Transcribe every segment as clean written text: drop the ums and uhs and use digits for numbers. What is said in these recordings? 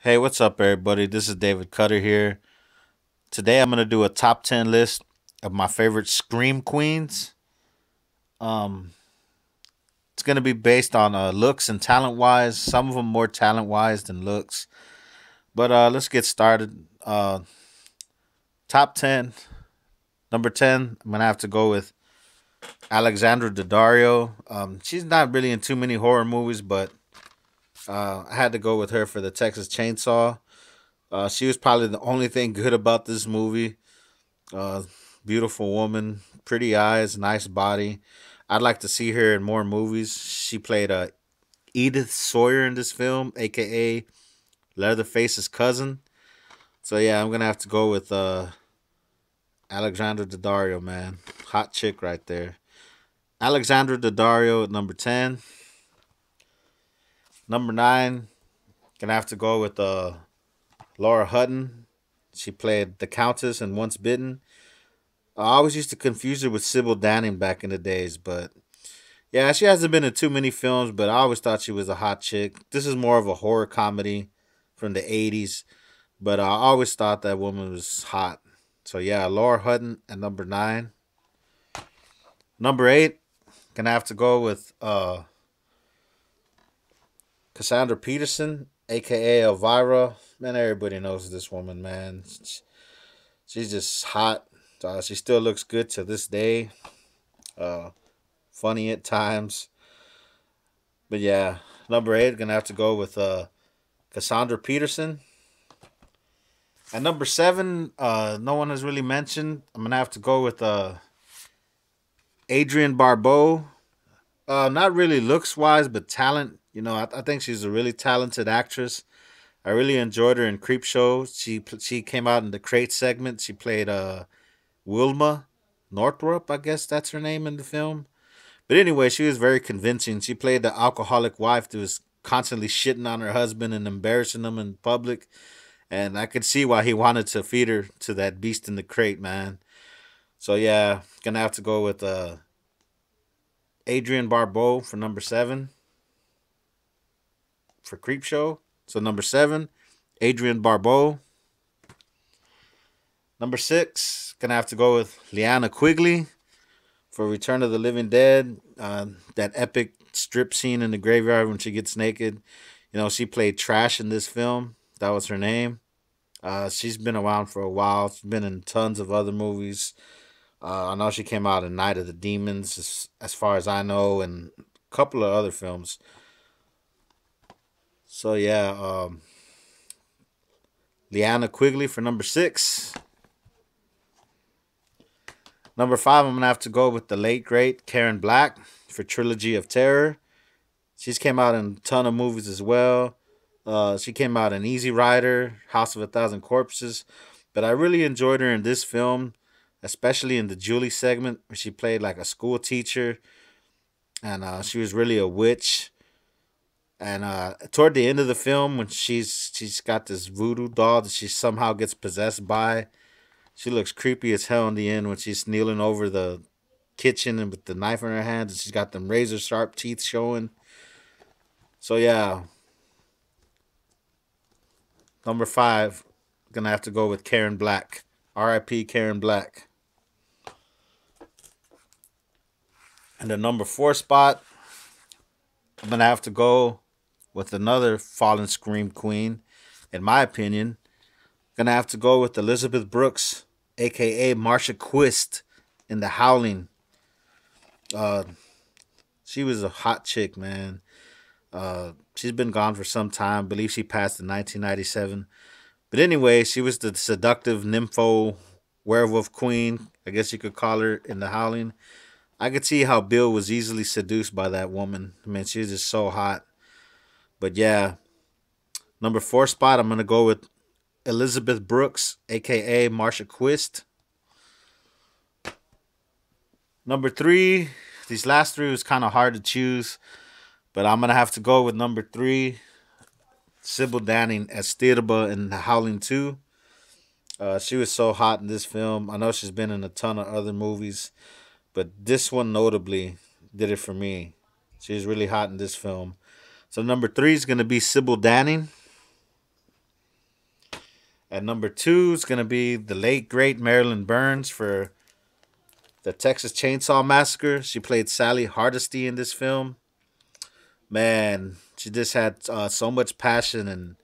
Hey, what's up, everybody? This is David Cutter here. Today, I'm gonna do a top 10 list of my favorite scream queens. Um, it's gonna be based on looks and talent wise. Some of them more talent wise than looks. But let's get started. Top 10. Number 10, I'm gonna have to go with Alexandra Daddario. She's not really in too many horror movies, but I had to go with her for the Texas Chainsaw. She was probably the only thing good about this movie. Uh, Beautiful woman, pretty eyes, nice body. I'd like to see her in more movies. She played Edith Sawyer in this film, aka Leatherface's cousin. So yeah, I'm gonna have to go with Alexandra Daddario, man. Hot chick right there. Alexandra Daddario at number 10. Number 9, gonna have to go with Laura Hutton. She played the Countess in Once Bitten. I always used to confuse her with Sybil Danning back in the days, but yeah, she hasn't been in too many films, but I always thought she was a hot chick. This is more of a horror comedy from the 80s, but I always thought that woman was hot. So yeah, Laura Hutton at number 9. Number 8, gonna have to go with Cassandra Peterson, aka Elvira. Man, everybody knows this woman, man. She's just hot. She still looks good to this day. Uh, Funny at times. But yeah, number 8, gonna have to go with Cassandra Peterson. At number 7, no one has really mentioned. I'm gonna have to go with Adrienne Barbeau. Not really looks wise, but talent. I think she's a really talented actress. I really enjoyed her in Creepshow. She came out in the Crate segment. She played Wilma Northrop, I guess that's her name in the film. But anyway, she was very convincing. She played the alcoholic wife that was constantly shitting on her husband and embarrassing him in public. And I could see why he wanted to feed her to that beast in the crate, man. So yeah, gonna have to go with Adrienne Barbeau for number 7 for Creepshow. So number 7, Adrienne Barbeau. Number 6, gonna have to go with Liana Quigley for Return of the Living Dead. That epic strip scene in the graveyard when she gets naked. She played Trash in this film. That was her name. She's been around for a while. She's been in tons of other movies. I know she came out in Night of the Demons, as far as I know, and a couple of other films. So yeah, Liana Quigley for number 6. Number 5, I'm gonna have to go with the late great Karen Black for Trilogy of Terror. She's came out in a ton of movies as well. She came out in Easy Rider, House of a Thousand Corpses, but I really enjoyed her in this film, especially in the Julie segment where she played like a school teacher, and she was really a witch. And toward the end of the film, when she's got this voodoo doll that she somehow gets possessed by, she looks creepy as hell in the end when she's kneeling over the kitchen and with the knife in her hand, and she's got them razor sharp teeth showing. So yeah, number 5, gonna have to go with Karen Black. R.I.P. Karen Black. And the number 4 spot, I'm gonna have to go with another fallen scream queen, in my opinion. Gonna have to go with Elizabeth Brooks, aka Marsha Quist, in The Howling. Uh, she was a hot chick, man. She's been gone for some time. I believe she passed in 1997. But anyway, she was the seductive nympho werewolf queen. I guess you could call her in The Howling. I could see how Bill was easily seduced by that woman. I mean, she was just so hot. But yeah, number 4 spot, I'm gonna go with Elizabeth Brooks, aka Marsha Quist. Number 3, these last 3 was kind of hard to choose, but I'm gonna have to go with number 3, Sybil Danning as Stirba in The Howling 2. She was so hot in this film. I know she's been in a ton of other movies, but this one notably did it for me. She was really hot in this film. So number 3 is gonna be Sybil Danning. At number two is gonna be the late great Marilyn Burns for the Texas Chainsaw Massacre. She played Sally Hardesty in this film. Man, she just had so much passion and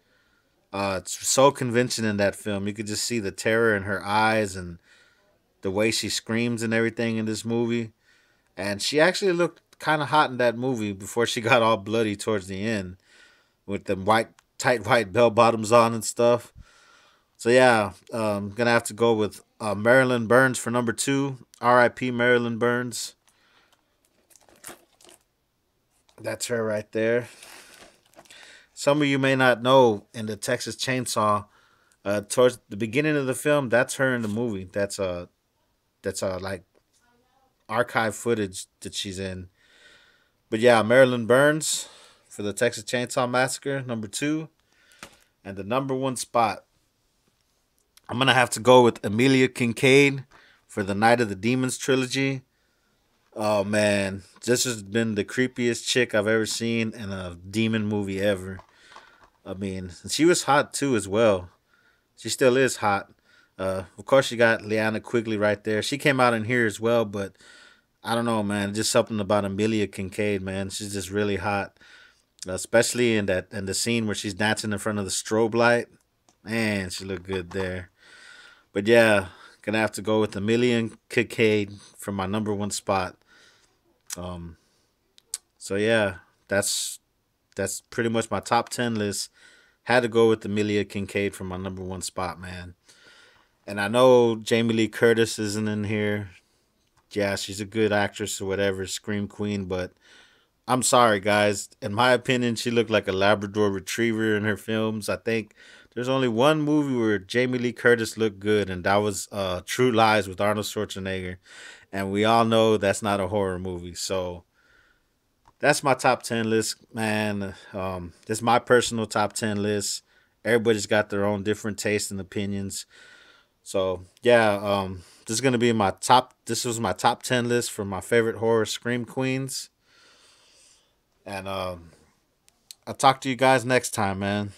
it's so convincing in that film. You could just see the terror in her eyes and the way she screams and everything in this movie. And she actually looked kind of hot in that movie before she got all bloody towards the end with the tight white bell bottoms on and stuff. So yeah, gonna have to go with Marilyn Burns for number two. R.I.P. Marilyn Burns. That's her right there. Some of you may not know in the Texas Chainsaw, towards the beginning of the film, that's her in the movie. That's like archive footage that she's in. But yeah, Marilyn Burns for the Texas Chainsaw Massacre, number two. And the number one spot, I'm going to have to go with Amelia Kincaid for the Night of the Demons trilogy. Oh, man. This has been the creepiest chick I've ever seen in a demon movie ever. I mean, she was hot too, as well. She still is hot. Of course, you got Liana Quigley right there. She came out in here as well, but I don't know, man. Just something about Amelia Kincaid, man. She's just really hot, especially in the scene where she's dancing in front of the strobe light. Man, she looked good there. But yeah, gonna have to go with Amelia Kincaid for my number one spot. Um, so yeah, that's pretty much my top 10 list. Had to go with Amelia Kincaid for my number one spot, man. And I know Jamie Lee Curtis isn't in here. Yeah, she's a good actress or whatever, Scream Queen, but I'm sorry, guys. In my opinion, she looked like a Labrador Retriever in her films. I think there's only one movie where Jamie Lee Curtis looked good, and that was True Lies with Arnold Schwarzenegger. And we all know that's not a horror movie. So that's my top 10 list, man. This is my personal top 10 list. Everybody's got their own different tastes and opinions. So yeah, this is gonna be my top. This was my top 10 list for my favorite horror scream queens, and I'll talk to you guys next time, man.